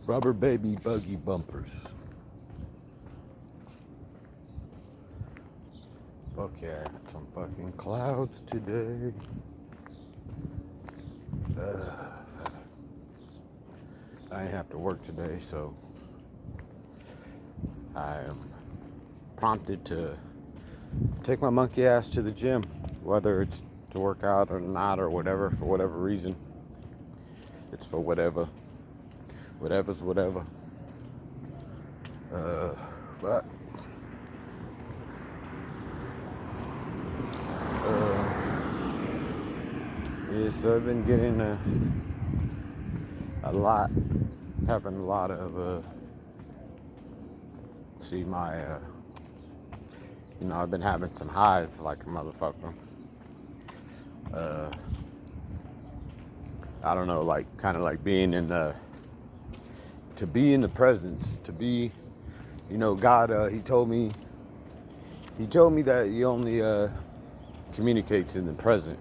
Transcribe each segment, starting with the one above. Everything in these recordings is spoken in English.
Rubber baby buggy bumpers. Fuck yeah, some fucking clouds today. I didn't have to work today, so I am prompted to take my monkey ass to the gym, whether it's to work out or not or whatever, for whatever reason. It's for whatever. Whatever's whatever. But yeah, so I've been getting having a lot of I've been having some highs like a motherfucker. I don't know, like kind of like being to be in the presence, to be, God. He told me that He only communicates in the present,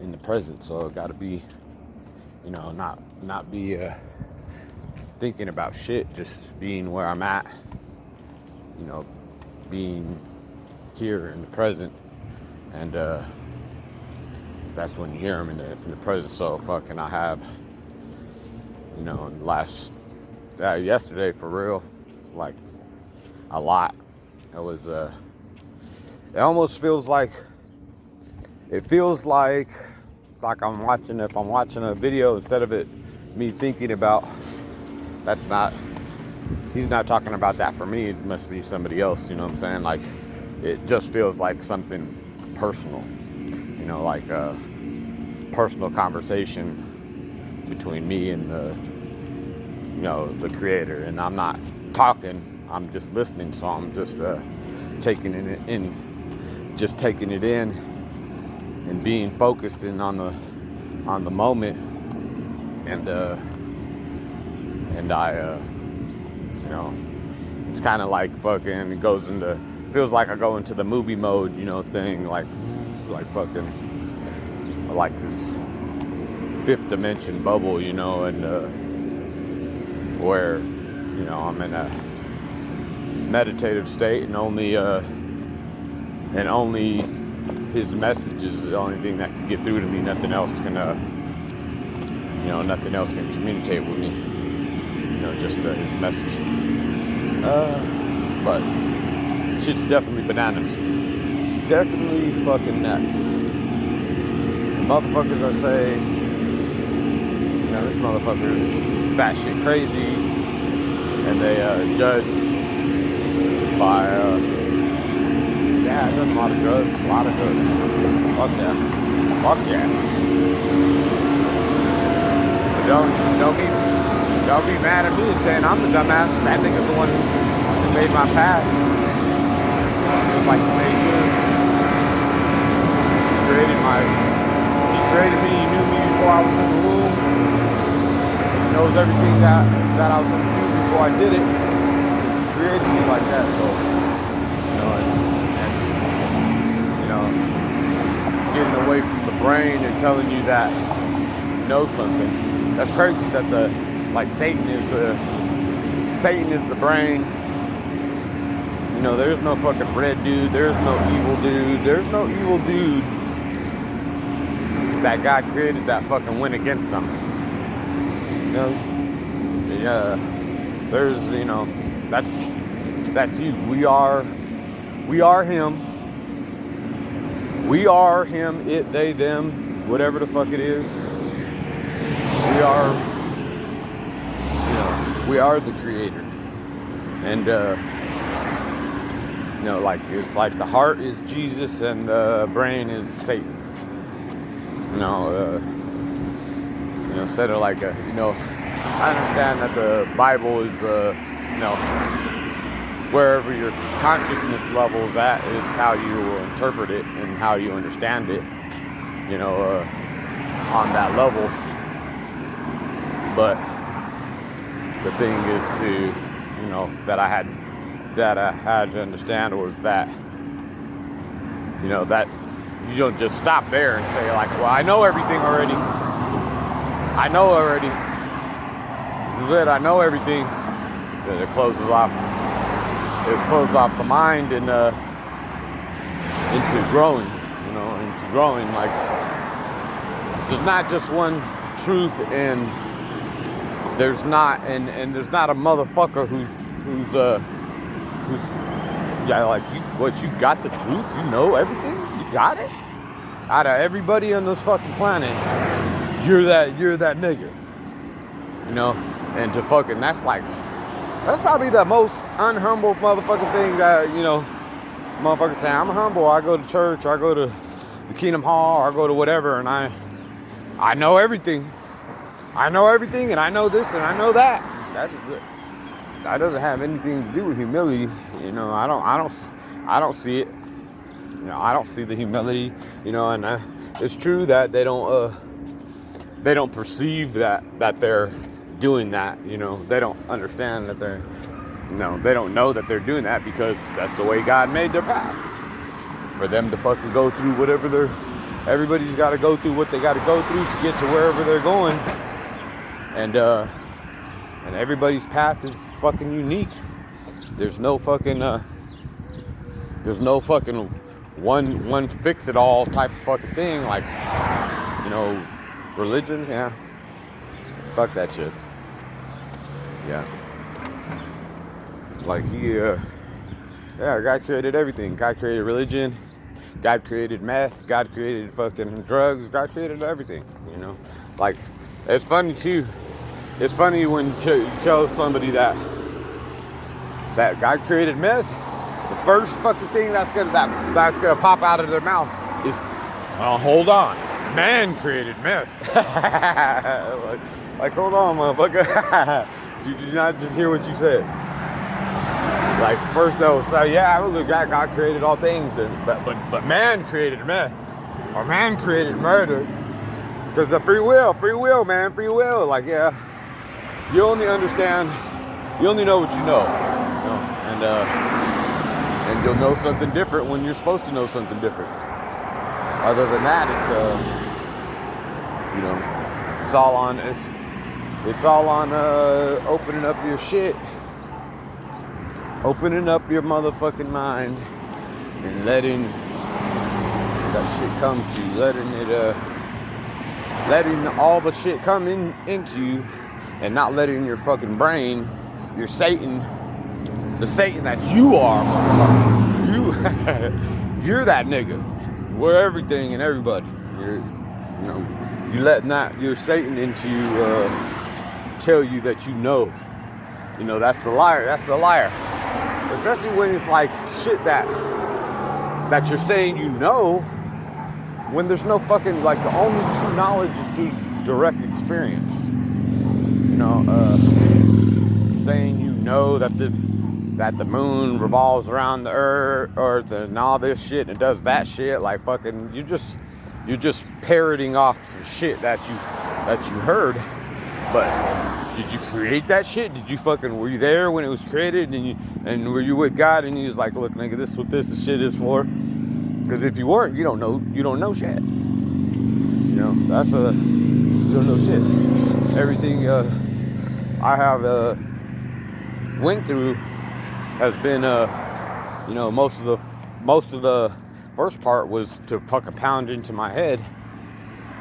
in the present. So I got to be, not be thinking about shit, just being where I'm at, being here in the present, and that's when you hear Him in the present. So fucking I have, yesterday for real, like a lot. It was it almost feels like I'm watching, if I'm watching a video, instead of it me thinking about, He's not talking about that for me, it must be somebody else, you know what I'm saying? Like, it just feels like something personal, like a personal conversation between me and the Creator. And I'm not talking, I'm just listening, so I'm just taking it in and being focused in on the moment. And I it's kind of like fucking, feels like I go into the movie mode, thing, like fucking, like this fifth dimension bubble, and where, I'm in a meditative state, and only His message is the only thing that can get through to me. Nothing else can, nothing else can communicate with me, just His message. But shit's definitely bananas. Definitely fucking nuts. Motherfuckers, I say, this motherfucker's batshit crazy, and they judge by, done a lot of drugs, Fuck yeah. But don't be mad at me and saying I'm the dumbass. That nigga's the one who made my path. Like he made yours. He created me. He knew me before I was in the womb. He knows everything that I was going to do before I did it. He created me like that. So, getting away from the brain and telling you that you know something. That's crazy that Satan is the brain. There's no fucking red dude. There's no evil dude. There's no evil dude that God created that fucking went against them. There's, that's you. We are Him. We are Him, it, they, them, whatever the fuck it is. We are the Creator. And, it's like the heart is Jesus and the brain is Satan. Instead of like I understand that the Bible is, wherever your consciousness level's at is how you will interpret it and how you understand it, on that level. But the thing is that I had to understand was that, that you don't just stop there and say like, well, I know everything already. closes it. I know everything. Then it closes off. It closes off the mind and into growing. You know, into growing. Like there's not just one truth, and there's not a motherfucker who's yeah, like you got the truth. You know everything. You got it. Out of everybody on this fucking planet, you're that nigga. You know, and to fucking that's probably the most unhumble motherfucking thing that, you know, motherfuckers say, I'm humble, I go to church, I go to the Kingdom Hall, I go to whatever, and I know everything. I know everything, and I know this, and I know that. That doesn't have anything to do with humility. You know, I don't see it. You know, I don't see the humility. You know, and it's true that they don't perceive that they're doing that. You know, they don't understand that they don't know that they're doing that, because that's the way God made their path. For them to fucking go through whatever everybody's got to go through what they got to go through to get to wherever they're going. And everybody's path is fucking unique. There's no fucking one fix it all type of fucking thing. Like, you know, religion, yeah. Fuck that shit. Yeah. Like God created everything. God created religion. God created meth. God created fucking drugs. God created everything, you know? Like, it's funny too. It's funny when you tell somebody that God created meth, the first fucking thing that's gonna pop out of their mouth is, oh, hold on, man created meth. like hold on, motherfucker. Did you not just hear what you said? Like, first they'll say, yeah, look, God created all things, but man created meth, or man created murder, because the free will, man, free will. Like, yeah. You only know what you know, and you'll know something different when you're supposed to know something different. Other than that, it's you know, it's all on opening up your shit, opening up your motherfucking mind, and letting that shit come to you, letting all the shit come into you. And not letting your fucking brain, your Satan, the Satan that you are, you're that nigga. We're everything and everybody. You letting your Satan into you, tell you that you know. You know, that's the liar. That's the liar. Especially when it's like shit that you're saying you know, when there's no fucking, like, the only true knowledge is through direct experience. You know, saying you know that the moon revolves around the earth and all this shit, and it does that shit, like, fucking, you're just parroting off some shit that you heard. But did you create that shit? Were you there when it was created, and were you with God, and he was like, look, nigga, this is what this shit is for? Because if you weren't, you don't know shit. You know, you don't know shit. Everything I have went through has been, you know, most of the first part was to fucking pound into my head,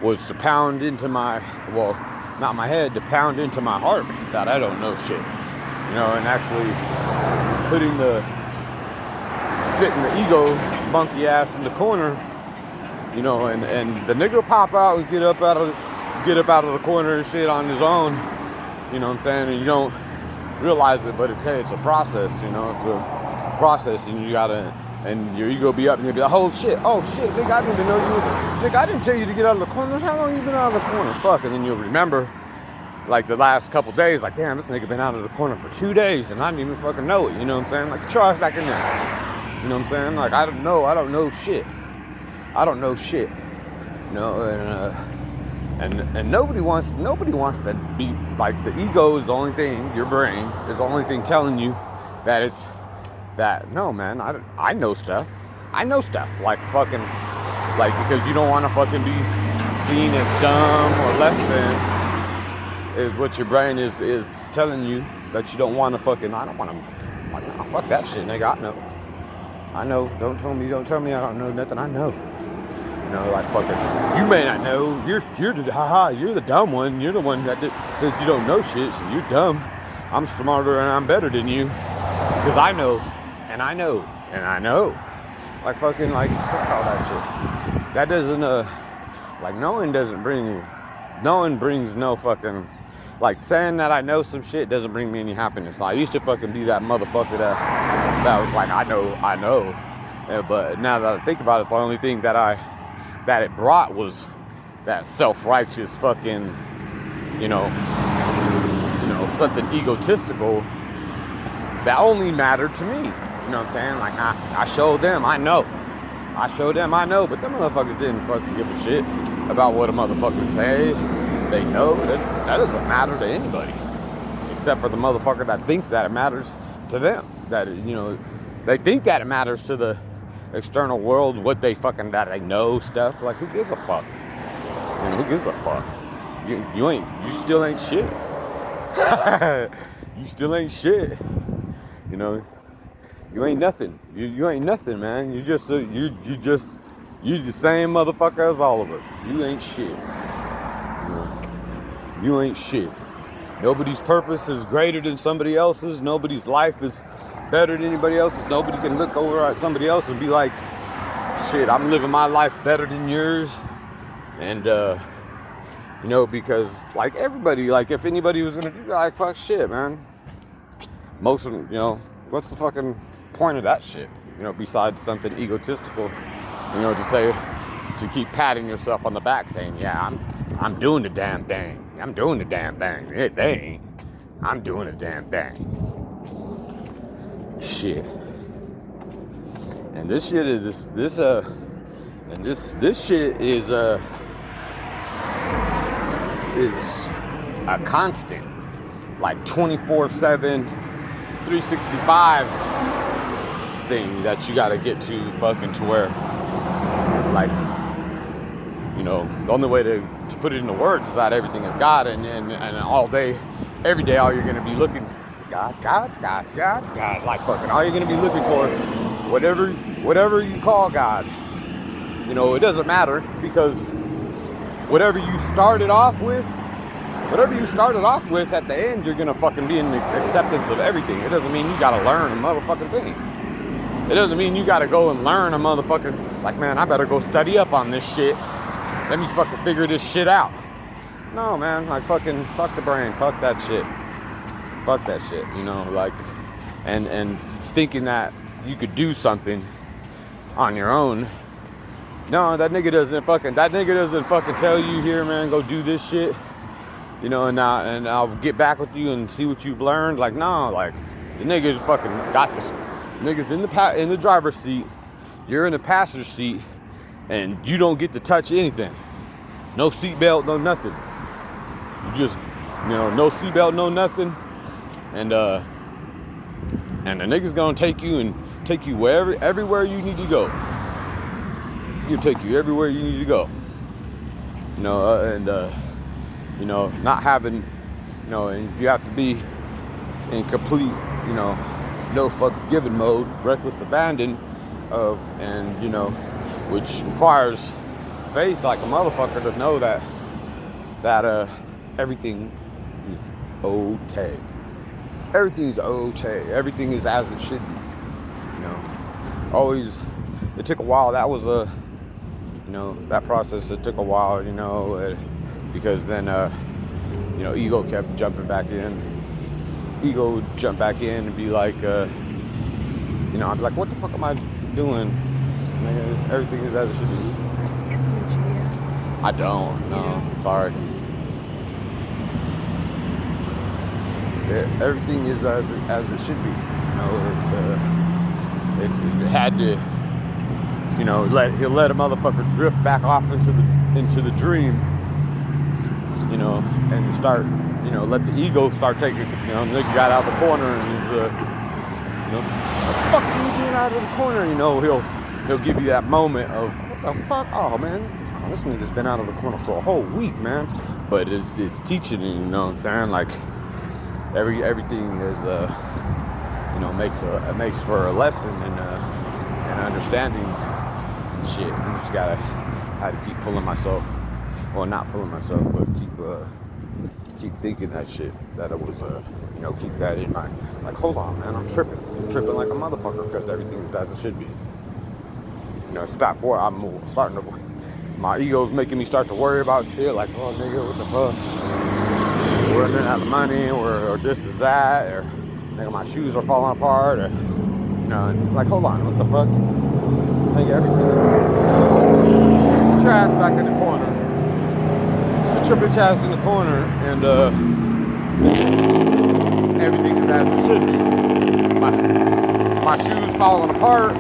was to pound into my, well, not my head, to pound into my heart that I don't know shit, you know, and actually sitting the ego monkey ass in the corner, you know, and the nigga pop out and get up out of the corner and shit on his own, you know what I'm saying, and you don't realize it, but it's a process, you know, it's a process, and you gotta, and your ego be up, and you'll be like, oh shit, nigga, I didn't even know you, nigga, I didn't tell you to get out of the corner, how long you been out of the corner, fuck, and then you'll remember, like, the last couple days, like, damn, this nigga been out of the corner for 2 days, and I didn't even fucking know it, you know what I'm saying, like, get your ass back in there, you know what I'm saying, like, I don't know shit, you know, and nobody wants to be, like, the ego is the only thing, your brain is the only thing telling you that no, man, I know stuff, like, fucking, like, because you don't want to fucking be seen as dumb or less than, is what your brain is telling you that you don't want to fucking. I don't want to. Like, nah, fuck that shit, nigga. I know. Don't tell me I don't know nothing. I know. You know, like fucking. You may not know. You're the dumb one. You're the one that says you don't know shit. So you're dumb. I'm smarter and I'm better than you. Because I know, and I know, and I know. Like fucking like fuck all that shit. That doesn't like knowing brings no fucking. Like, saying that I know some shit doesn't bring me any happiness. I used to fucking be that motherfucker that was like, I know. But now that I think about it, the only thing that it brought was that self-righteous fucking, you know, something egotistical that only mattered to me. You know what I'm saying? Like, I showed them, I know. But them motherfuckers didn't fucking give a shit about what a motherfucker say. They know that doesn't matter to anybody, except for the motherfucker that thinks that it matters to them. That, you know, they think that it matters to the external world, what they fucking, that they know stuff. Like, who gives a fuck? I mean, who gives a fuck? You still ain't shit. You still ain't shit. You know, you ain't nothing. You ain't nothing, man. You the same motherfucker as all of us. You ain't shit. You ain't shit. Nobody's purpose is greater than somebody else's. Nobody's life is better than anybody else's. Nobody can look over at somebody else and be like, shit, I'm living my life better than yours. And, you know, because, like, everybody, like, if anybody was going to do that, like, fuck shit, man. Most of them, you know, what's the fucking point of that shit? You know, besides something egotistical, you know, to keep patting yourself on the back saying, yeah, I'm doing the damn thing. I'm doing the damn thing. They ain't. I'm doing the damn thing. Shit. And this shit is this shit is a constant, like 24/7, 365 thing that you gotta get to fucking to where, like, you know, the only way to put it into words is that everything is God, and all day, every day, all you're gonna be looking, God, like fucking, all you're gonna be looking for, whatever you call God. You know, it doesn't matter, because whatever you started off with at the end, you're gonna fucking be in the acceptance of everything. It doesn't mean you gotta learn a motherfucking thing. It doesn't mean you gotta go and learn a motherfucking, like, man, I better go study up on this shit. Let me fucking figure this shit out. No, man, like, fucking, fuck the brain, fuck that shit. Fuck that shit, you know, like, and thinking that you could do something on your own. No, that nigga doesn't fucking tell you, here, man, go do this shit. You know, and I'll get back with you and see what you've learned. Like, no, like, the nigga just fucking got this. Nigga's in the driver's seat. You're in the passenger seat. And you don't get to touch anything. No seatbelt, no nothing. You just, you know, no seatbelt, no nothing. And the nigga's gonna take you everywhere you need to go. He'll take you everywhere you need to go. You know, you know, not having, you know, and you have to be in complete, you know, no fucks given mode, reckless abandon of, and, you know, which requires faith like a motherfucker to know that everything is okay. Everything's okay. Everything is as it should be. You know, always. It took a while. That was you know, that process. It took a while. You know, because then you know, ego kept jumping back in. Ego would jump back in and be like, you know, I'd be like, what the fuck am I doing? Everything is as it should be. I don't. No, sorry. Everything is as it should be. You know, it had to. You know, he'll let a motherfucker drift back off into the dream. You know, and start. You know, let the ego start taking. You know, nigga got out of the corner and he's. You know, what the fuck are you doing out of the corner? You know, he'll give you that moment of, what the fuck? Oh, man. this nigga's been out of the corner for a whole week, man. But it's teaching you, you know what I'm saying? Like everything is makes for a lesson and understanding and shit. I just gotta keep pulling myself, well, not pulling myself, but keep thinking that shit, that it was keep that in mind. Like, hold on, man, I'm tripping like a motherfucker because everything is as it should be. Stop. Boy, I'm starting to. My ego's making me start to worry about shit. Like, oh, nigga, what the fuck? We're running out of money, or this is that, or nigga, my shoes are falling apart, or like, hold on, what the fuck? Nigga, everything is. Sit your ass back in the corner. Sit your bitch ass in the corner, and everything is as it should be. My shoes falling apart.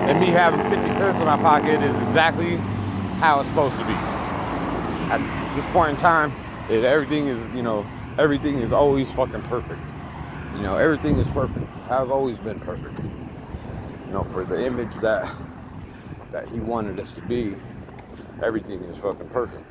And me having 50 cents in my pocket is exactly how it's supposed to be. At this point in time, everything is always fucking perfect. Everything is perfect. Has always been perfect. For the image that he wanted us to be, everything is fucking perfect.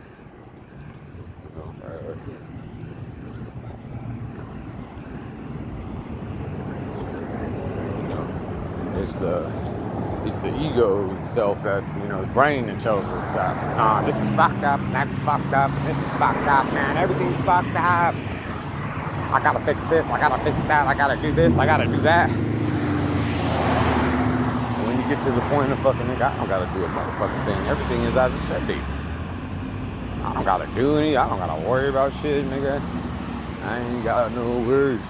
It's the ego itself that, the brain that tells us that, this is fucked up, that's fucked up, and this is fucked up, man, everything's fucked up. I gotta fix this, I gotta fix that, I gotta do this, I gotta do that. And when you get to the point of fucking, nigga, I don't gotta do a motherfucking thing. Everything is as it should be. I don't gotta do any, I don't gotta worry about shit, nigga. I ain't got no worries.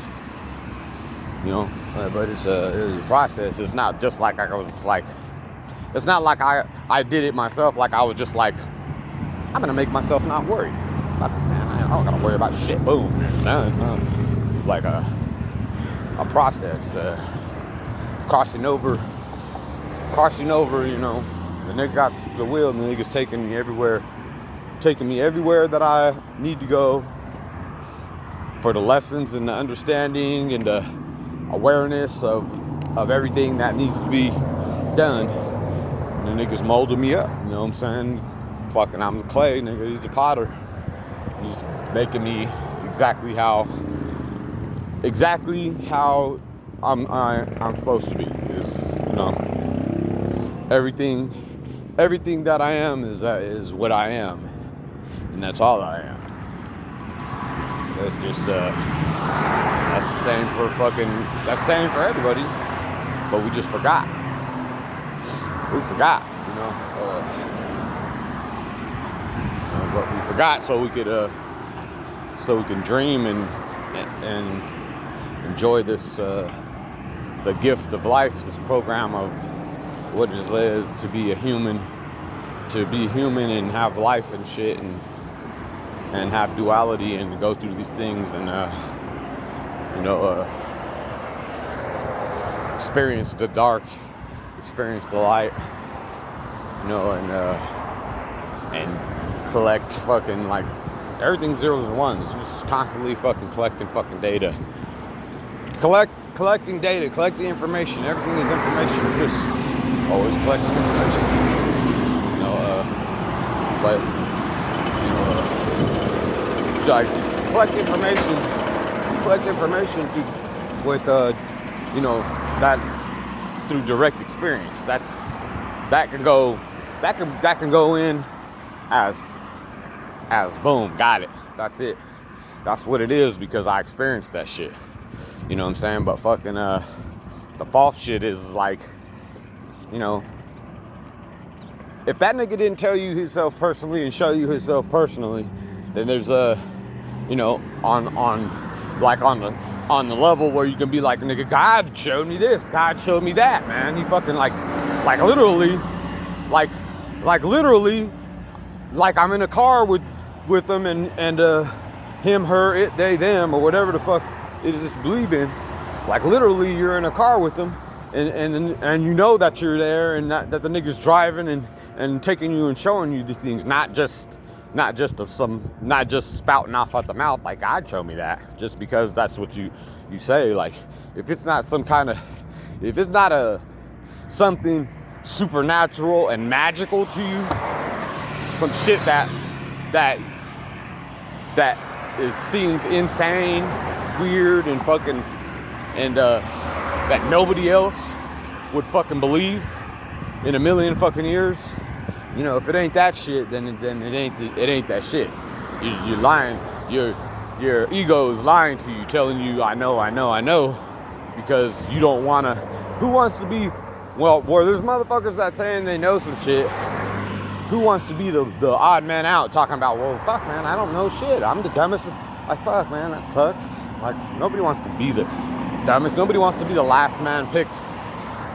But it's a process. It's not just like I was like, it's not like I did it myself. Like I was just like, I'm gonna make myself not worry. Man, I don't gotta worry about shit. Boom. No. It's like a process. Crossing over. The nigga got the wheel, and the nigga's taking me everywhere that I need to go for the lessons and the understanding and the awareness of everything that needs to be done. And the nigga's molding me up, you know what I'm saying? Fucking, I'm the clay, nigga, he's a potter. He's making me exactly how I'm supposed to be. It's, everything that I am is what I am, and that's all I am. It's just that's the same that's the same for everybody, but we just forgot. But we forgot so we can dream and enjoy this the gift of life, this program of what it is to be a human, and have life and shit and have duality and go through these things and experience the dark, experience the light, and collect fucking, like, everything zeros and ones. Just constantly fucking collecting fucking data. Collecting data, collecting information. Everything is information. We're just always collecting information. Like, collect information through direct experience. That can go in as boom, got it. That's it. That's what it is, because I experienced that shit. You know what I'm saying? But fucking the false shit is like, if that nigga didn't tell you himself personally and show you himself personally, then there's on the level where you can be like, nigga, God showed me this, God showed me that, man. He fucking like literally, like I'm in a car with them and him, her, it, they, them, or whatever the fuck it is that you believe in. Like literally, you're in a car with them, and you know that you're there, and that the nigga's driving and taking you and showing you these things, not just spouting off at the mouth like, God show me that, just because that's what you say. Like, if it's not something supernatural and magical to you, some shit that seems insane, weird, and fucking, and that nobody else would fucking believe in a million fucking years. You know, if it ain't that shit, then it ain't that shit. You're lying. Your ego is lying to you, telling you I know, because you don't wanna. Who wants to be? Well, there's motherfuckers that saying they know some shit. Who wants to be the odd man out talking about, well, fuck, man, I don't know shit. I'm the dumbest. Like, fuck, man, that sucks. Like, nobody wants to be the dumbest. Nobody wants to be the last man picked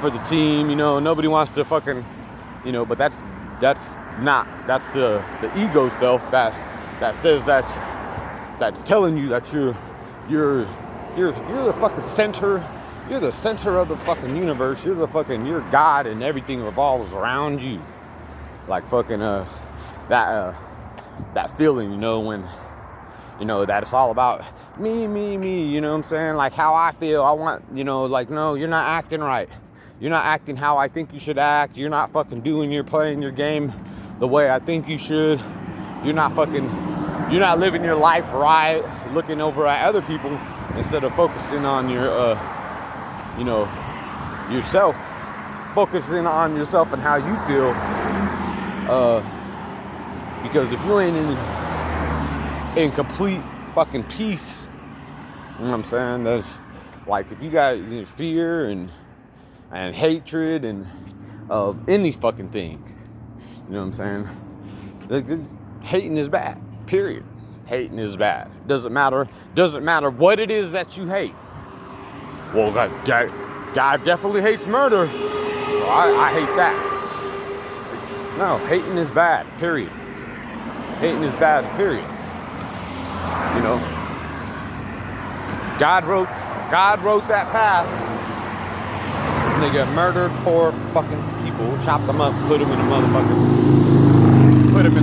for the team, you know. Nobody wants to fucking, you know, but that's the ego self that says that's telling you that you're the fucking center. You're the center of the fucking universe. You're God, and everything revolves around you. Like fucking that feeling, you know, when you know that it's all about me, you know what I'm saying? Like how I feel, I want, you know, like, no, you're not acting right. You're not acting how I think you should act. You're not fucking playing your game the way I think you should. You're not living your life right, looking over at other people instead of focusing on your you know, yourself, focusing on yourself and how you feel. Because if you ain't in complete fucking peace, you know what I'm saying? There's like, if you got fear and hatred and of any fucking thing, you know what I'm saying? Hating is bad. Period. Hating is bad. Doesn't matter what it is that you hate. Well, God definitely hates murder, so I hate that. No, hating is bad, period. Hating is bad, period. You know, God wrote that path. Nigga murdered 4 fucking people, chopped them up, put them in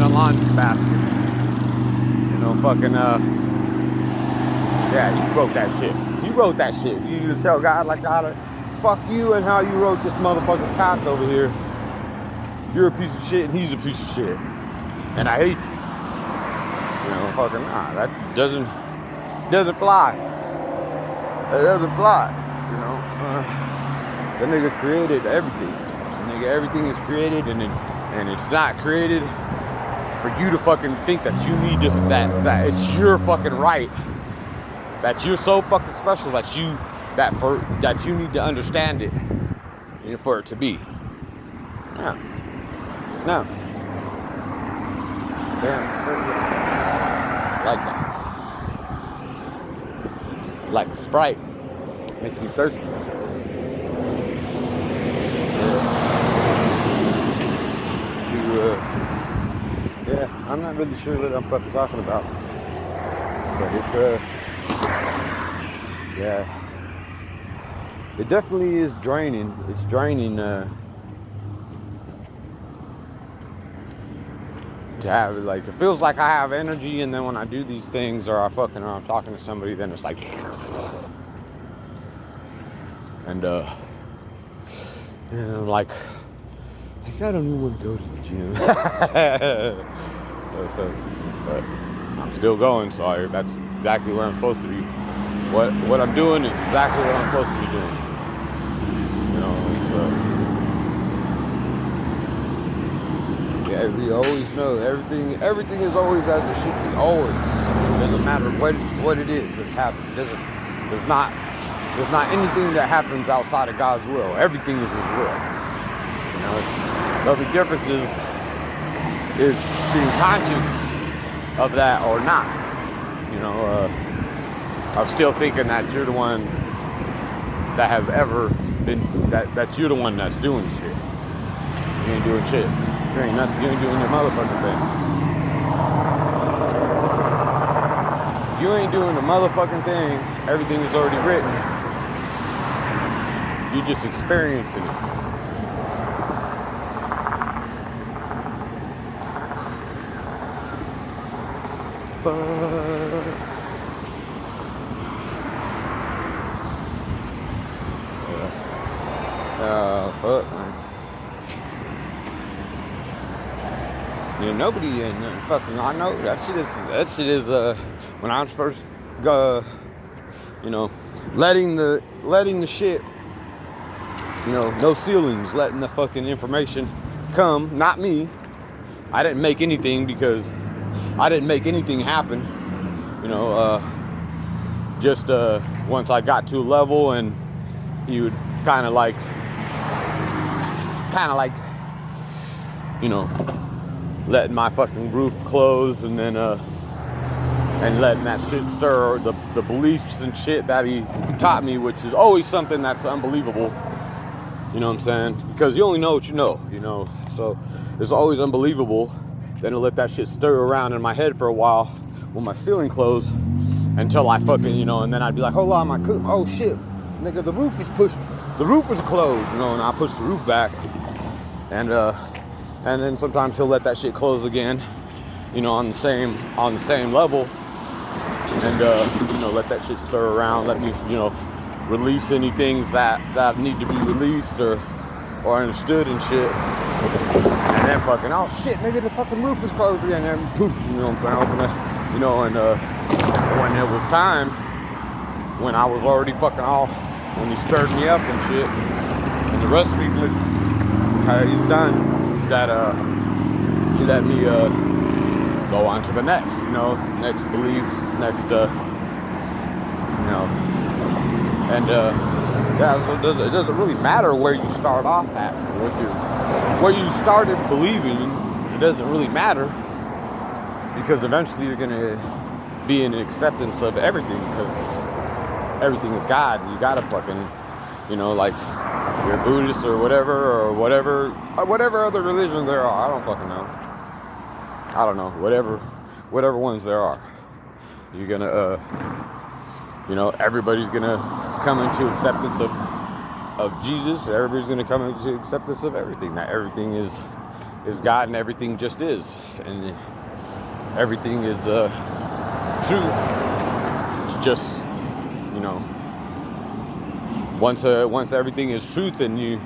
a laundry basket. You know, fucking, yeah, you wrote that shit. You wrote that shit. You tell God, like, God, fuck you and how you wrote this motherfucker's path over here. You're a piece of shit and he's a piece of shit. And I hate you. You know, fucking, nah, that doesn't fly. That doesn't fly, you know. That nigga created everything. Everything is created, and it's not created for you to fucking think that you need to, that it's your fucking right. That you're so fucking special that you need to understand it, you know, for it to be. No. Damn, like that. Like a Sprite. Makes me thirsty. Yeah, I'm not really sure what I'm fucking talking about. But it's yeah. It definitely is draining. It's draining to have it. Like, it feels like I have energy, and then when I do these things or I'm talking to somebody, then it's like, and I'm like, I don't even want to go to the gym. But I'm still going, so that's exactly where I'm supposed to be. What I'm doing is exactly what I'm supposed to be doing. You know, it's yeah, we always know everything is always as it should be. Always. It doesn't matter what it is that's happening. There's not anything that happens outside of God's will. Everything is His will. You know, the only difference is being conscious of that or not. You know, I'm still thinking that you're the one that has ever been, that you're the one that's doing shit. You ain't doing shit. You ain't doing your motherfucking thing. You ain't doing the motherfucking thing. Everything is already written. You're just experiencing it. Fuck, man. and nobody, and fucking, I know that shit is, when I was first, letting the shit, no ceilings, letting the fucking information come, not me. I didn't make anything because I didn't make anything happen, just once I got to a level, and he would kind of like, letting my fucking roof close, and then and letting that shit stir the beliefs and shit that he taught me, which is always something that's unbelievable. You know what I'm saying? Because you only know what you know, so it's always unbelievable. Then to let that shit stir around in my head for a while with my ceiling closed until I fucking, and then I'd be like, hold on, oh shit, nigga, the roof is pushed, the roof is closed, and I push the roof back, and then sometimes he'll let that shit close again, on the same level, and let that shit stir around, let me, release any things that need to be released or understood and shit. And then fucking, oh shit, nigga, the fucking roof is closed again, and then poof, you know what I'm saying, open it, and when it was time, when I was already fucking off, when he stirred me up and shit, and the rest of me, okay, he's done, that he let me go on to the next, next beliefs, next, and so it doesn't really matter where you start off at, where you started believing. It doesn't really matter, because eventually you're gonna be in acceptance of everything, because everything is God. You gotta fucking, like you're Buddhist or whatever other religion there are. I don't fucking know. I don't know. Whatever ones there are. You're gonna, everybody's gonna come into acceptance of Jesus. Everybody's gonna come into acceptance of everything. That everything is God, and everything just is, and everything is truth. It's just, once everything is truth, and you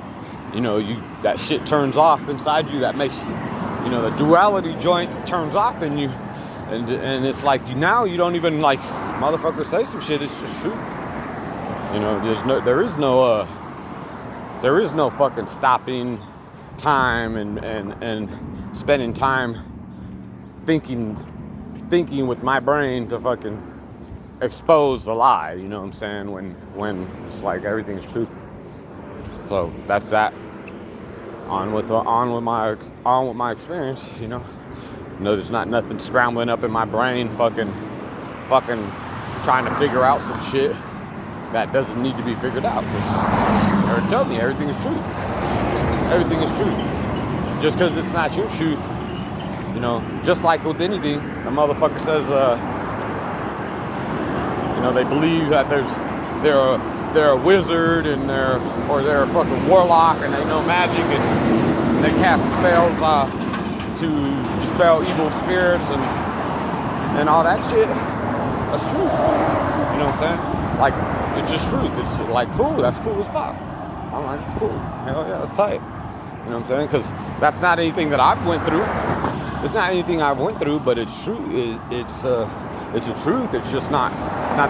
that shit turns off inside you. That makes, the duality joint turns off in you, and it's like now you don't even like, motherfucker, say some shit. It's just truth. There is no fucking stopping time and spending time thinking with my brain to fucking expose the lie. You know what I'm saying? When it's like everything's truth. So that's that. On with my experience. There's not nothing scrambling up in my brain, fucking trying to figure out some shit that doesn't need to be figured out. They already told me everything is truth. Everything is truth. Just because it's not your truth, just like with anything, the motherfucker says, they believe that they're a wizard, and they're a fucking warlock, and they know magic, and they cast spells to dispel evil spirits and all that shit. That's true. You know what I'm saying? Like, it's just truth. It's like, cool, that's cool as fuck. I'm like, it's cool. Hell yeah, that's tight. You know what I'm saying? Because that's not anything that I've went through. It's not anything I've went through, but it's true. It's a truth. It's just not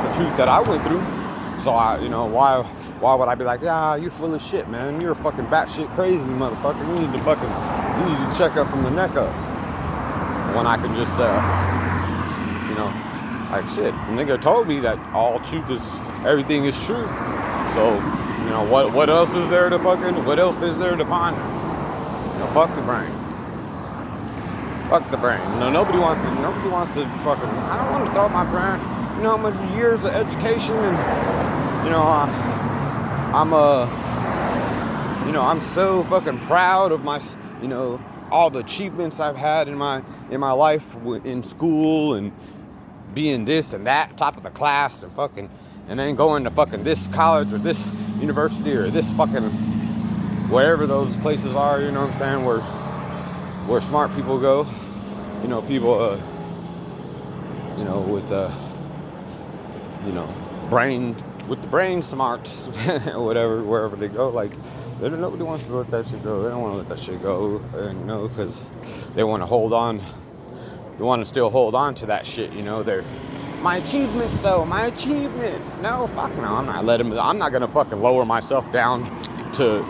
the truth that I went through. So why would I be like, yeah, you're full of shit, man. You're fucking batshit crazy, motherfucker. You need to check up from the neck up. When I can just, like shit. The nigga told me that all truth is, everything is truth. So, what else is there to ponder? Fuck the brain. Fuck the brain. Nobody wants to fucking, I don't want to throw my brain, my years of education, and, I'm so fucking proud of my, all the achievements I've had in my life in school, and being this and that, top of the class, and then going to fucking this college or this university or this fucking wherever those places are, you know what I'm saying, where smart people go, people, with, brain with the brain smarts, or whatever, wherever they go, like, nobody wants to let that shit go. They don't want to let that shit go, because they want to hold on. They want to still hold on to that shit, They're my achievements, though. My achievements. No, fuck no. I'm not gonna fucking lower myself down to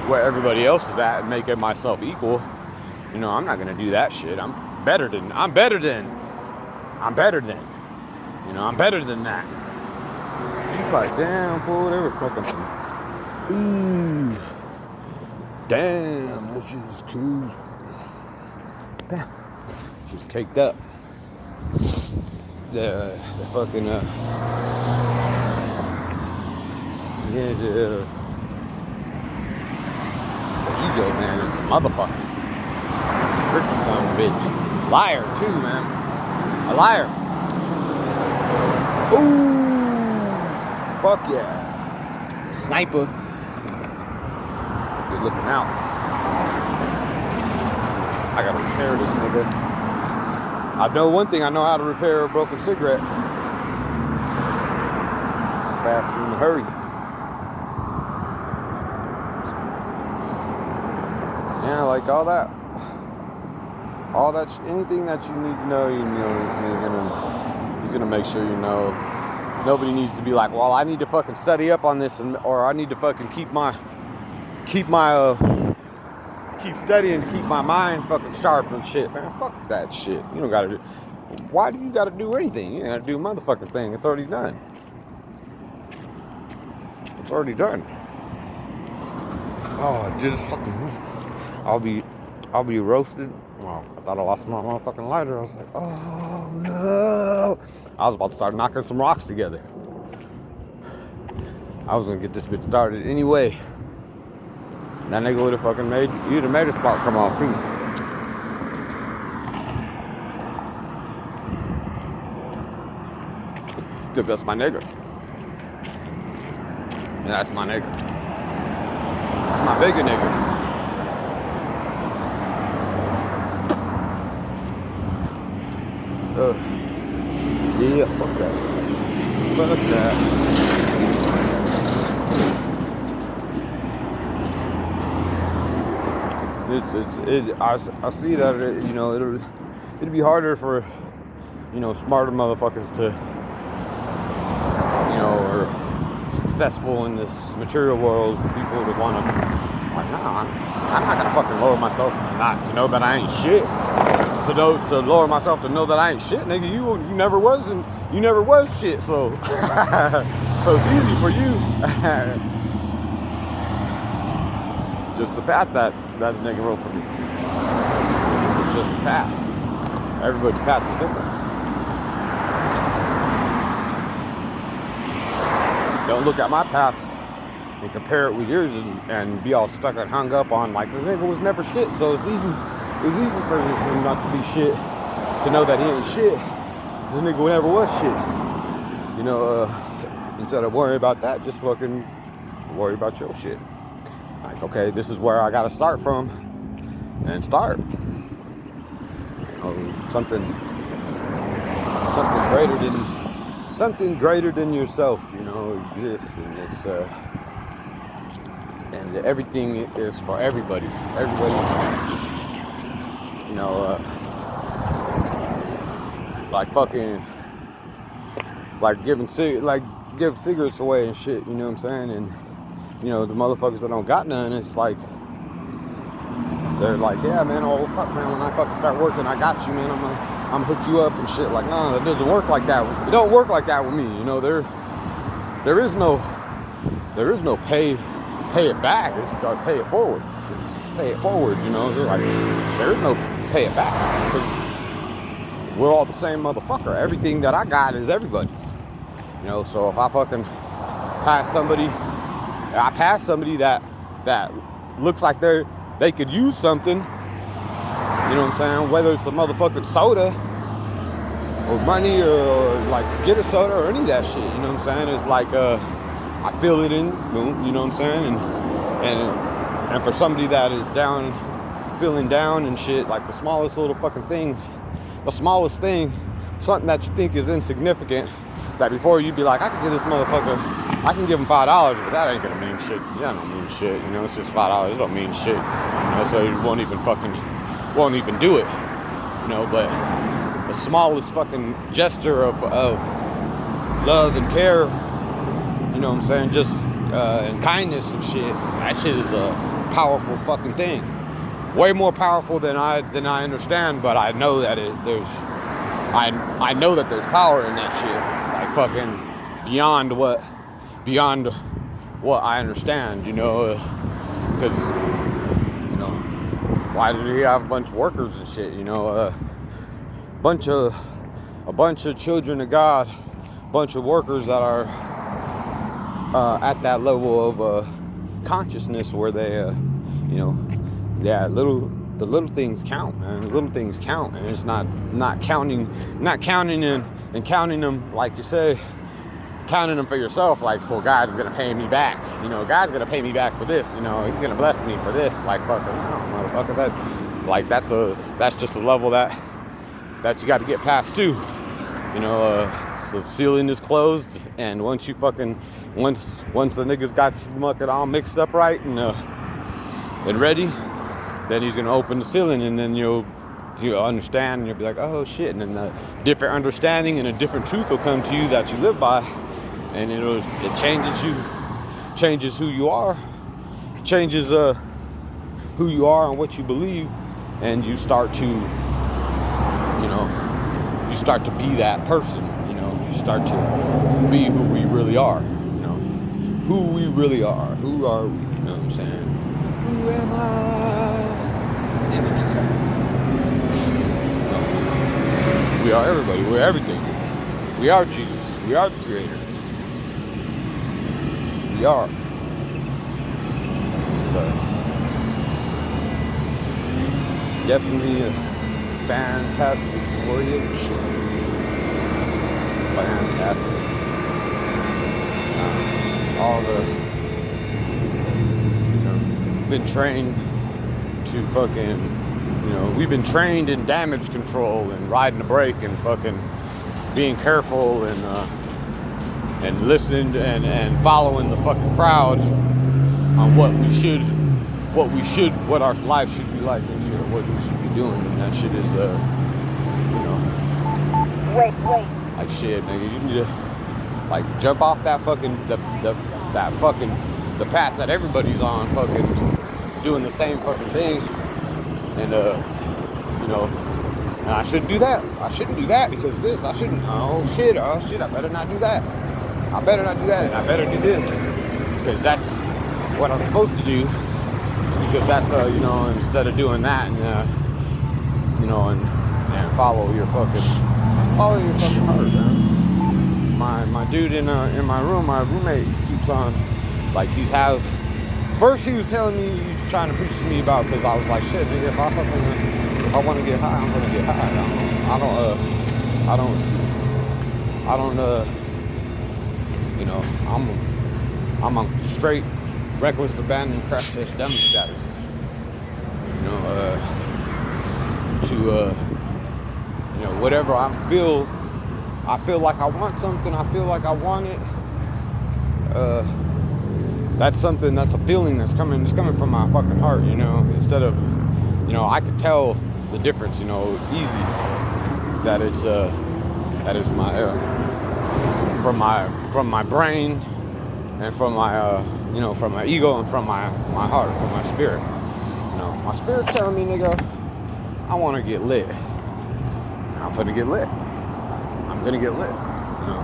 where everybody else is at and make it myself equal. I'm not gonna do that shit. I'm better than. I'm better than that. G-pipe down, fool. Whatever. Fucking some. Ooh. Damn, that shit is cool. Damn. She's caked up. The fucking the ego, man, is a motherfucker. Tricky son of a bitch. Liar too, man. A liar. Ooh, fuck yeah. Sniper. Good looking out. I gotta repair this nigga. I know one thing, I know how to repair a broken cigarette. Fast and in a hurry. Yeah, like all that, anything that you need to know, you're gonna make sure you know. Nobody needs to be like, well, I need to fucking study up on this, or I need to fucking keep studying to keep my mind fucking sharp and shit, man. Fuck that shit. You don't gotta do. Why do you gotta do anything? You ain't gotta do a motherfucking thing. It's already done. It's already done. Oh, just fucking. I'll be roasted. Well, I thought I lost my motherfucking lighter. I was like, oh no. I was about to start knocking some rocks together. I was gonna get this bitch started anyway. That nigga would have fucking you'd have made a spark come off too. Cause that's my nigga. And that's my nigga. That's my bigger nigga. Yeah, fuck that. Fuck that. I see that it'll be harder for smarter motherfuckers to or successful in this material world for people to want to like, nah, I'm not gonna fucking lower myself to know that I ain't shit. To lower myself to know that I ain't shit, nigga. You never was shit, so so it's easy for you. Just the path that nigga wrote for me. It's just a path. Everybody's path is different. Don't look at my path and compare it with yours and be all stuck and hung up on like the nigga was never shit, so it's easy for him not to be shit, to know that he ain't shit. This nigga never was shit. Instead of worrying about that, just fucking worry about your shit. Like, okay, this is where I gotta start from, and start. Something greater than yourself, exists, and it's and everything is for everybody. Everybody, like fucking, like give cigarettes away and shit. You know what I'm saying? And the motherfuckers that don't got none, it's like, they're like, yeah, man, oh, fuck, man, when I fucking start working, I got you, man, I'm gonna hook you up and shit. Like, no, it doesn't work like that. It don't work like that with me, there is no pay it back. It's called pay it forward. It's pay it forward, They're like, there is no pay it back, because we're all the same motherfucker. Everything that I got is everybody's, so if I fucking pass somebody that looks like they could use something, whether it's a motherfucking soda or money or like to get a soda or any of that shit, it's like I feel it in, boom, and for somebody that is down, feeling down and shit, like the smallest little fucking things, the smallest thing something that you think is insignificant, that before you'd be like, I could give this motherfucker, I can give him $5, but that ain't gonna mean shit. That don't mean shit, you know, it's just $5, it don't mean shit. You know, so you won't even do it. You know, but the smallest fucking gesture of love and care, you know what I'm saying, just and kindness and shit, that shit is a powerful fucking thing. Way more powerful than I understand, but I know that I know that there's power in that shit, like fucking beyond what I understand, you know, because you know, why do we have a bunch of workers and shit, you know, a bunch of children of God, a bunch of workers that are at that level of consciousness where they, you know, yeah, the little things count, man. The little things count, and it's not counting and counting them like you say, counting them for yourself. Like, well, God's gonna pay me back. You know, God's gonna pay me back for this. You know, He's gonna bless me for this. Like, fucking, no, motherfucker. That's just a level that you got to get past too. You know, so ceiling is closed, and once the niggas got you mucking all mixed up right and ready, then He's gonna open the ceiling, and then you'll understand, and you'll be like, oh shit, and then a different understanding and a different truth will come to you that you live by, and it changes you, changes who you are, changes who you are and what you believe, and you start to, you know, be that person. You know, you start to be who we really are. You know, who we really are. Who are we? You know what I'm saying? Who am I? We are everybody. We're everything. We are Jesus. We are the Creator. We are. So, definitely a fantastic voyage. Fantastic. All the, you know, been trained to fucking, you know, we've been trained in damage control and riding the brake and fucking being careful and listening and following the fucking crowd on what our life should be like and shit, what we should be doing, and that shit is, you know, wait, like shit, nigga, you need to, like, jump off that fucking, the path that everybody's on, fucking doing the same fucking thing, and, you know, and I shouldn't do that, because this, I shouldn't, oh shit, I better not do that, and I better do this, because that's what I'm supposed to do, because that's, you know, instead of doing that, and, you know, and follow your fucking heart, man. My dude in my room, my roommate keeps on, like, first he was telling me, he's trying to preach to me about, because I was like, shit, nigga, if I want to get high, I'm gonna get high. I don't, you know, I'm on straight reckless abandon crash test dummy status. You know, you know, whatever I feel like I want something, I feel like I want it. That's a feeling it's coming from my fucking heart, you know, instead of, you know, I could tell the difference, you know, easy, that it's, that is my, from my brain, and from my, you know, from my ego, and from my heart, from my spirit. You know, my spirit's telling me, nigga, I want to get lit. I'm gonna get lit. I'm gonna get lit. You know,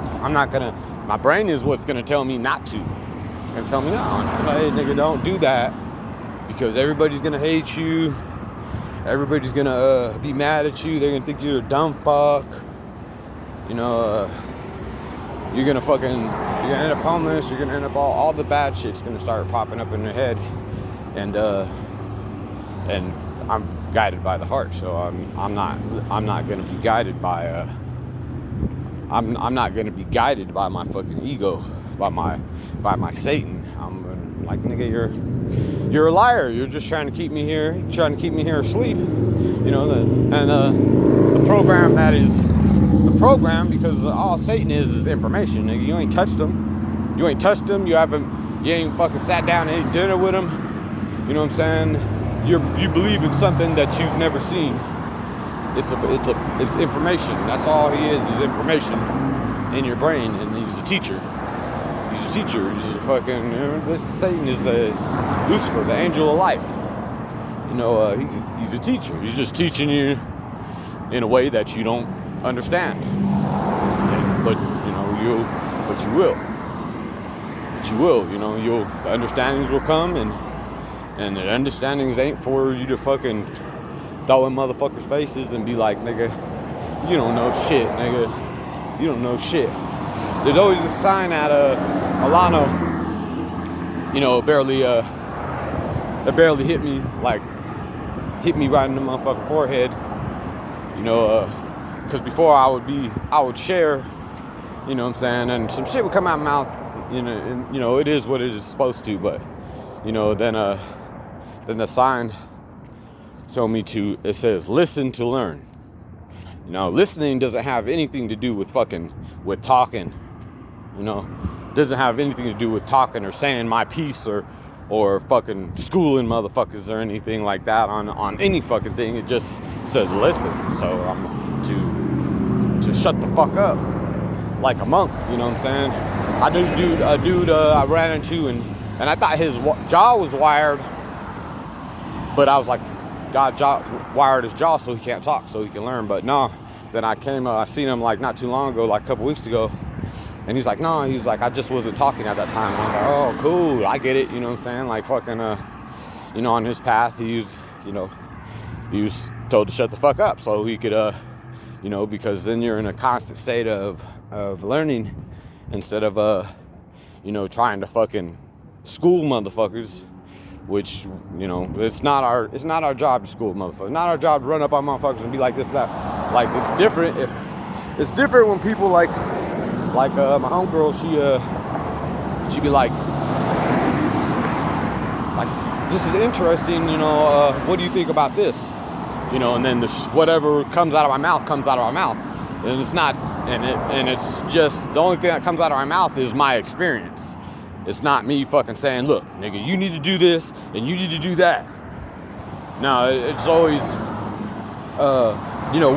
my brain is what's gonna tell me not to. It's gonna tell me, no, hey, nigga, don't do that, because everybody's gonna hate you. Everybody's gonna be mad at you. They're gonna think you're a dumb fuck. You know, you're gonna end up homeless. You're gonna end up all the bad shit's gonna start popping up in your head, and I'm guided by the heart, so I'm not gonna be guided by I'm not gonna be guided by my fucking ego, by my Satan. I'm like, nigga, you're a liar. You're just trying to keep me here. You're trying to keep me here asleep. You know, the program program, because all Satan is information, nigga. You ain't touched them. You ain't touched them. You ain't fucking sat down and ate dinner with them. You know what I'm saying? You believe in something that you've never seen. It's information. That's all he is information in your brain, and he's a teacher. He's a teacher. He's a fucking, Satan is Lucifer, the angel of light. He's a teacher. He's just teaching you in a way that you don't understand. But you will. The understandings will come, and the understandings ain't for you to fucking throw in motherfuckers' faces and be like, nigga, you don't know shit, nigga. You don't know shit. There's always a sign at Alano, it barely hit me right in the motherfucking forehead, because before I would share, you know what I'm saying, and some shit would come out of my mouth, and it is what it is supposed to, but, then the sign showed me it says, listen to learn. Listening doesn't have anything to do with talking, doesn't have anything to do with talking or saying my piece or fucking schooling motherfuckers or anything like that on any fucking thing. It just says listen. So I'm to shut the fuck up like a monk, you know what I'm saying? I knew a dude I ran into and I thought his jaw was wired, but I was like, God wired his jaw so he can't talk, so he can learn. But no, then I seen him like not too long ago, like a couple weeks ago, and he's like, no, he was like, I just wasn't talking at that time. And I was like, oh, cool, I get it, you know what I'm saying? Like fucking, on his path, he was told to shut the fuck up so he could, because then you're in a constant state of learning instead of, trying to fucking school motherfuckers. Which, it's not our job to school motherfuckers. Not our job to run up on motherfuckers and be like this, that. Like, it's different when people like my homegirl, she be like, this is interesting, what do you think about this? And then whatever comes out of my mouth comes out of my mouth. And it's not, and it's just, the only thing that comes out of my mouth is my experience. It's not me fucking saying, look, nigga, you need to do this and you need to do that. No, it's always,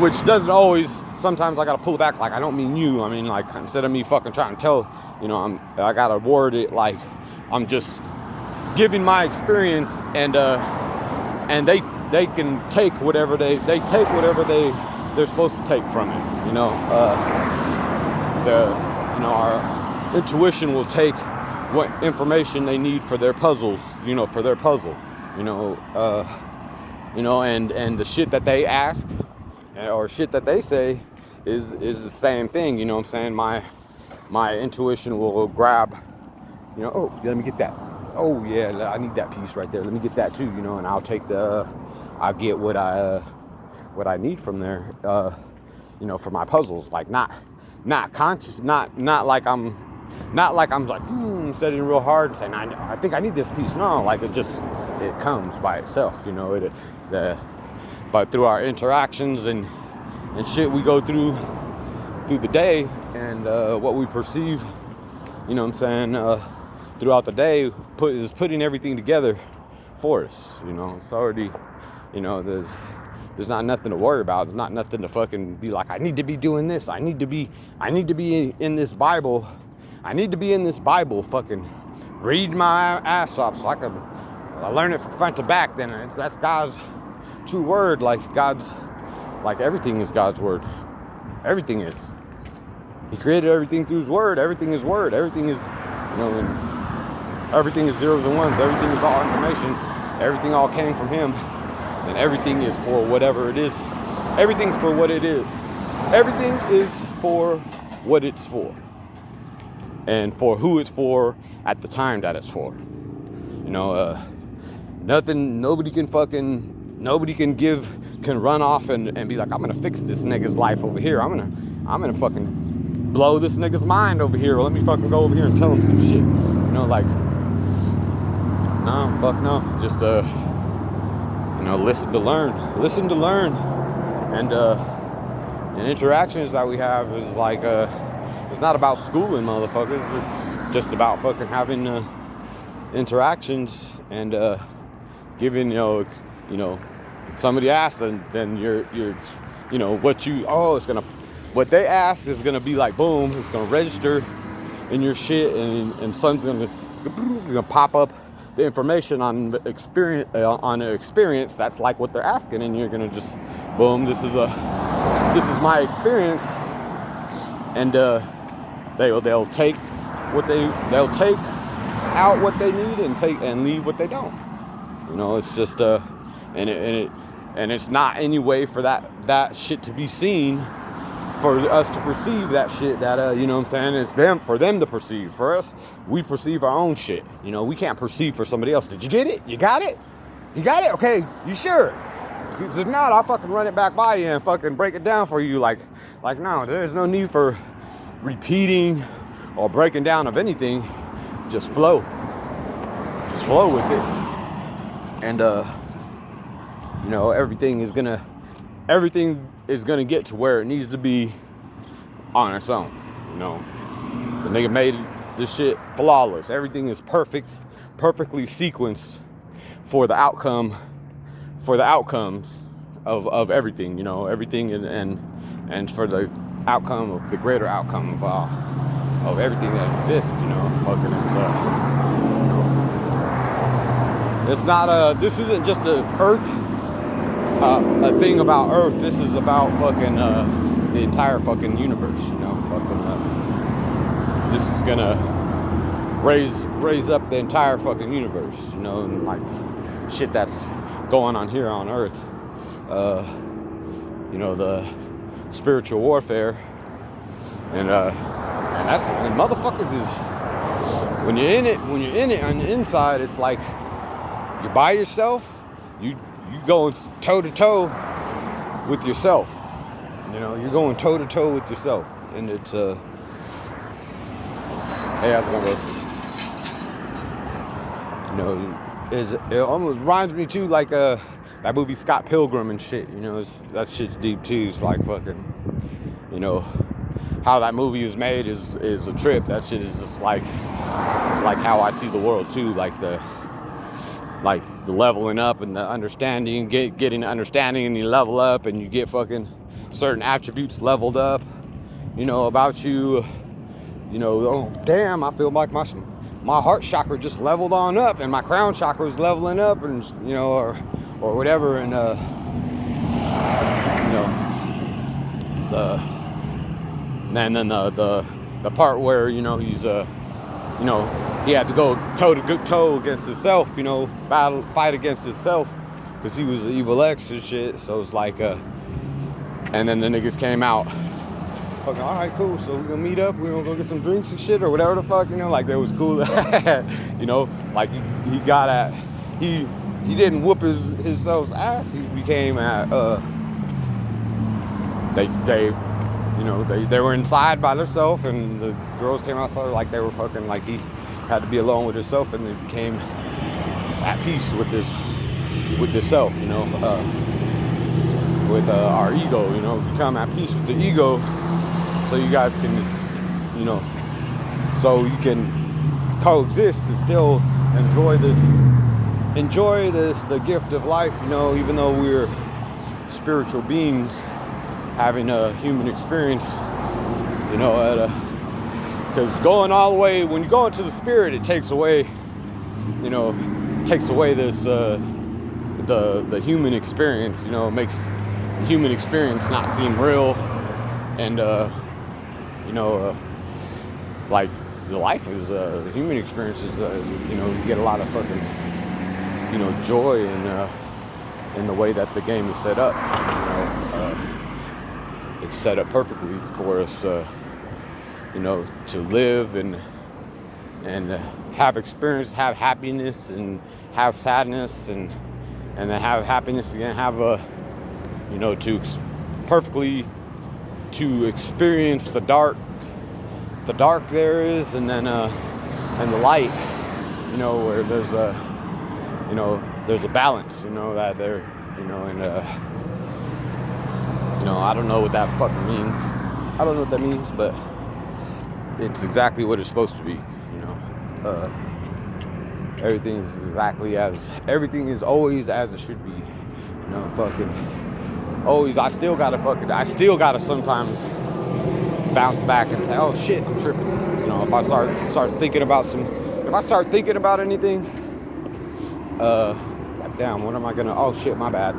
which doesn't always, sometimes I gotta pull it back, like, I don't mean you. I mean, like, instead of me fucking trying to tell, I gotta word it like I'm just giving my experience, and they can take whatever they're supposed to take from it. Our intuition will take what information they need for their puzzles, for their puzzle, and the shit that they ask or shit that they say is the same thing, you know what I'm saying? My intuition will grab, oh, let me get that. Oh yeah, I need that piece right there. Let me get that too, and I'll get what I need from there, for my puzzles, like not conscious, not like I'm like studying real hard and saying I think I need this piece. No, like it comes by itself, but through our interactions and shit we go through the day, and what we perceive, throughout the day is putting everything together for us. It's already, there's not nothing to worry about. There's not nothing to fucking be like, I need to be doing this. I need to be in this Bible. I need to be in this Bible, fucking read my ass off so I learn it from front to back. Then that's God's true word. Like everything is God's word. Everything is. He created everything through his word. Everything is word. Everything is, everything is zeros and ones. Everything is all information. Everything all came from him. And everything is for whatever it is. Everything's for what it is. Everything is for what it's for. And for who it's for at the time that it's for. Nobody can run off and be like, I'm gonna fix this nigga's life over here. I'm gonna fucking blow this nigga's mind over here. Let me fucking go over here and tell him some shit. No, fuck no. It's just listen to learn. And And interactions that we have is like, it's not about schooling motherfuckers. It's just about fucking having interactions and giving, you know, somebody asks, and then you're, you know, what they ask is gonna be like, boom, it's gonna register in your shit, and something's gonna pop up the information on the experience that's like what they're asking, and you're gonna just, boom, this is my experience, and they'll take out what they need and leave what they don't. You know, it's just and it's not any way for that shit to be seen, for us to perceive that shit, that you know what I'm saying, it's for them to perceive. For us, we perceive our own shit. You know, we can't perceive for somebody else. Did you get it? You got it? You got it? Okay, you sure? Because if not, I'll fucking run it back by you and fucking break it down for you. Like no, there's no need for repeating or breaking down of anything. Just flow with it. And you know, everything is gonna get to where it needs to be on its own. You know, the nigga made this shit flawless. Everything is perfectly sequenced for the outcomes of everything. You know, everything and for the outcome of the greater outcome of everything that exists. You know, fucking it's not this isn't just a thing about Earth. This is about fucking the entire fucking universe. You know, fucking this is gonna raise up the entire fucking universe. You know, and like shit that's going on here on Earth. You know, the spiritual warfare, and motherfuckers is when you're in it on the inside, it's like you're by yourself. You going toe to toe with yourself. You know, you're going toe to toe with yourself, and it's hey, how's it going, bro? You know, it almost reminds me too, like that movie Scott Pilgrim and shit. You know, that shit's deep too. It's like fucking, you know, how that movie was made is a trip. That shit is just like how I see the world too. Like the leveling up and the understanding, getting the understanding, and you level up and you get fucking certain attributes leveled up, you know, about you. You know, oh damn, I feel like my heart chakra just leveled on up, and my crown chakra is leveling up, and you know, or whatever, and you know, then the part where, you know, he's you know, he had to go toe to toe against himself, you know, fight against himself, because he was the evil X and shit. So it's like, and then the niggas came out, fucking, all right, cool, so we're gonna meet up, we're gonna go get some drinks and shit, or whatever the fuck, you know, like, that was cool. You know, like, he got at, he didn't whoop himself's ass, he became at, they you know, they were inside by themselves, and the girls came outside like they were fucking, like he had to be alone with himself, and they became at peace with this self, you know, with our ego, you know, become at peace with the ego, so you guys can, you know, so you can coexist and still enjoy the gift of life, you know, even though we're spiritual beings having a human experience, you know, because going all the way, when you go into the spirit, it takes away, you know, this, the human experience, you know, it makes the human experience not seem real, and, you know, like, the life is, the human experience is, you know, you get a lot of fucking, you know, joy in the way that the game is set up, you know. It's set up perfectly for us, you know, to live and have experience, have happiness and have sadness, and then have happiness again, have you know, to experience the dark there is, and then and the light, you know, where there's a balance, you know, that there, you know, and I don't know what that fucking means. I don't know what that means, but it's exactly what it's supposed to be, everything is always as it should be, fucking always. I still gotta sometimes bounce back and say, oh shit, I'm tripping. If I start thinking about anything, like, damn, what am I gonna, oh shit, my bad.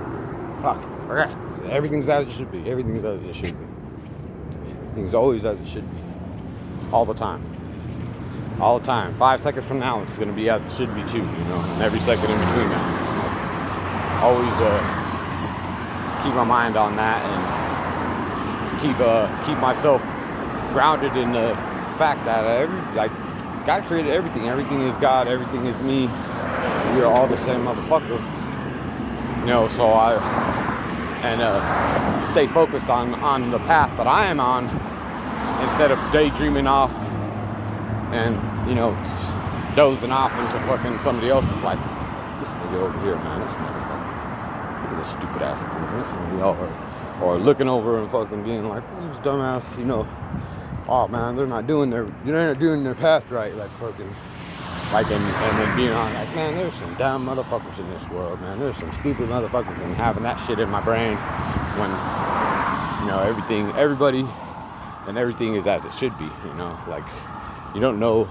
Fuck, okay. Everything's as it should be. Everything's as it should be. Everything's always as it should be. All the time. 5 seconds from now, it's gonna be as it should be too, and every second in between that. Always keep my mind on that and keep myself grounded in the fact that God created everything. Everything is God. Everything is me. We are all the same motherfucker. So I stay focused on the path that I am on instead of daydreaming off and just dozing off into fucking somebody else's life. This nigga over here, man, this motherfucker. Look at this stupid ass dude. Or looking over and fucking being like, these dumbass, oh man, they're not doing their path right, like fucking, like, and then being on like, man, there's some dumb motherfuckers in this world, man. There's some stupid motherfuckers, and having that shit in my brain when everybody and everything is as it should be, like, you don't know,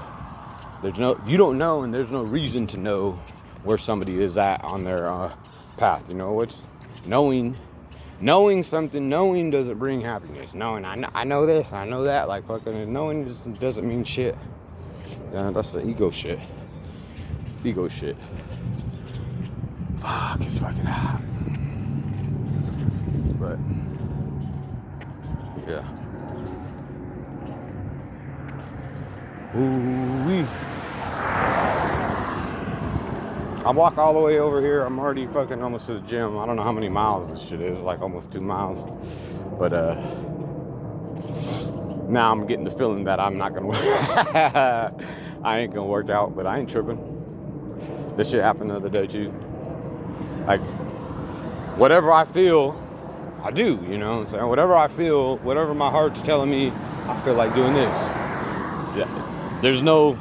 and there's no reason to know where somebody is at on their path. Knowing something, knowing doesn't bring happiness. Knowing, I know this, I know that, like, fucking, knowing doesn't mean shit. Yeah, that's the ego shit. Fuck, it's fucking hot. But yeah. Ooh-wee. I walk all the way over here. I'm already fucking almost to the gym. I don't know how many miles this shit is, like almost 2 miles. But now I'm getting the feeling that I'm not gonna I ain't gonna work out, but I ain't tripping. This shit happened the other day too. Like, whatever I feel, I do, what I'm saying? Whatever I feel, whatever my heart's telling me, I feel like doing this. Yeah. There's no,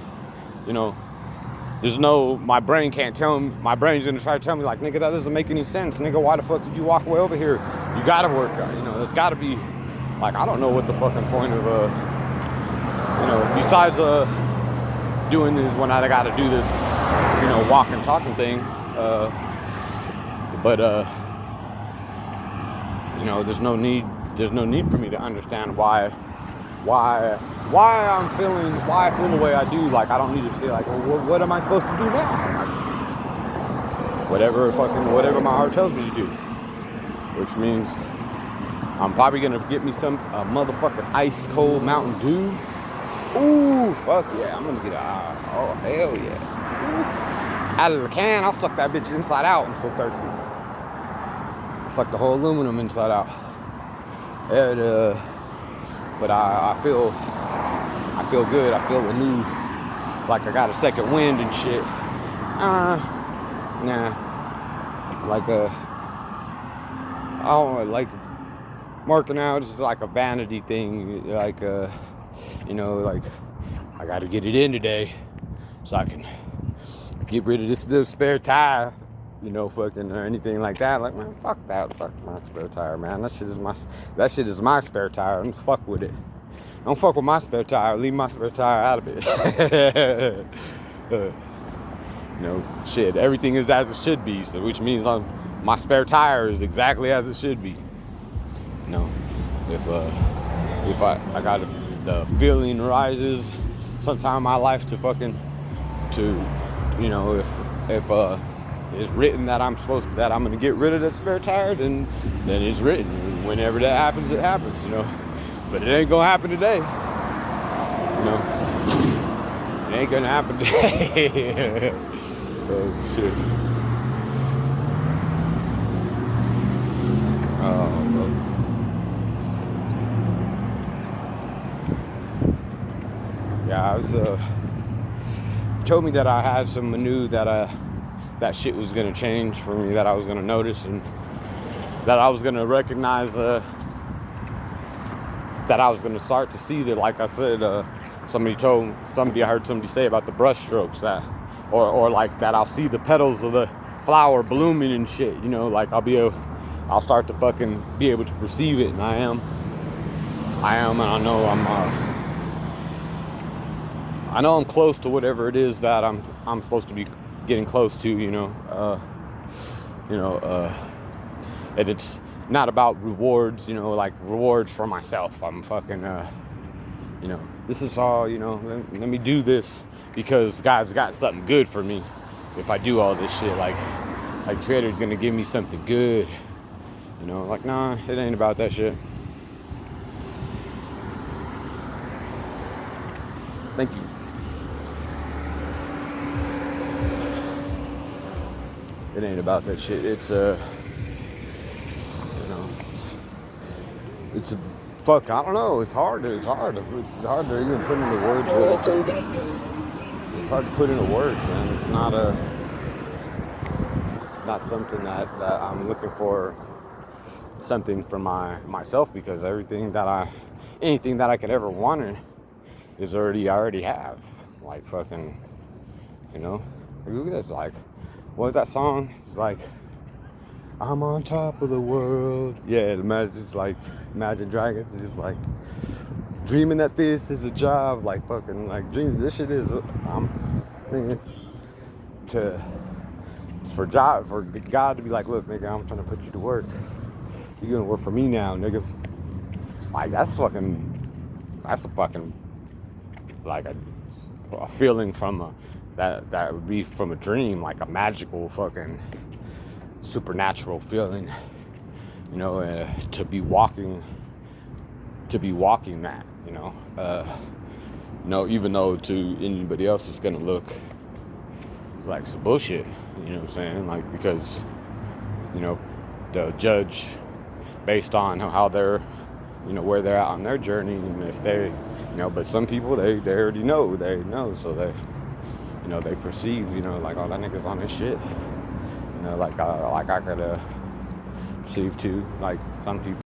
my brain can't tell me, my brain's gonna try to tell me, like, nigga, that doesn't make any sense. Nigga, why the fuck did you walk away over here? You gotta work out, there's gotta be, like, I don't know what the fucking point of, besides doing this when I gotta do this, walk and talking thing, but there's no need for me to understand why I feel the way I do. Like, I don't need to say, like, well, what am I supposed to do now? Like, whatever my heart tells me to do, which means I'm probably gonna get me some motherfucking ice cold Mountain Dew. Ooh, fuck yeah, I'm gonna get oh hell yeah. Out of the can, I'll suck that bitch inside out. I'm so thirsty. Suck the whole aluminum inside out. And but I feel good. I feel renewed, like I got a second wind and shit. Like I don't like working out is like a vanity thing. Like like I got to get it in today so I can get rid of this little spare tire. Fucking or anything like that. Like, man, fuck that. Fuck my spare tire, man. That shit is my spare tire. Don't fuck with it. Don't fuck with my spare tire. Leave my spare tire out of it. Shit. Everything is as it should be. So, which means my spare tire is exactly as it should be. If I got the feeling rises sometime in my life if it's written that I'm gonna get rid of that spare tire, then it's written. Whenever that happens, it happens, But it ain't gonna happen today. It ain't gonna happen today. Oh shit. Oh, bro. Yeah, I was told me that I had some manure that shit was gonna change for me, that I was gonna notice, and that I was gonna recognize that I was gonna start to see that, like I said, I heard somebody say about the brush strokes that, or like that I'll see the petals of the flower blooming and shit, you know, like I'll start to fucking be able to perceive it, and I am, and I know I'm close to whatever it is that I'm supposed to be getting close to, and it's not about rewards, like rewards for myself. I'm fucking, this is all, let me do this because God's got something good for me if I do all this shit. Like Creator's gonna give me something good, like, nah, it ain't about that shit. Thank you. It ain't about that shit. It's it's a fuck. I don't know. It's hard. It's hard to even put into words. It's hard to put into words, man. It's not something that I'm looking for something for myself, because anything that I could ever want is I already have. Like fucking, that's like, what was that song? It's like, I'm on top of the world. Yeah, it's like Imagine Dragons. It's just like dreaming that this is a job. Like fucking, like dreaming this shit is. I'm thinking for God to be like, look, nigga, I'm trying to put you to work. You're gonna work for me now, nigga. Like that's a fucking like a feeling from that would be from a dream, like a magical fucking supernatural feeling, to be walking that, even though to anybody else it's gonna look like some bullshit, you know what I'm saying? Like, because, they'll judge based on how they're, where they're at on their journey, and if they, but some people, they already know, so they perceive, like, oh, that nigga's on his shit, like I could perceive too, like some people.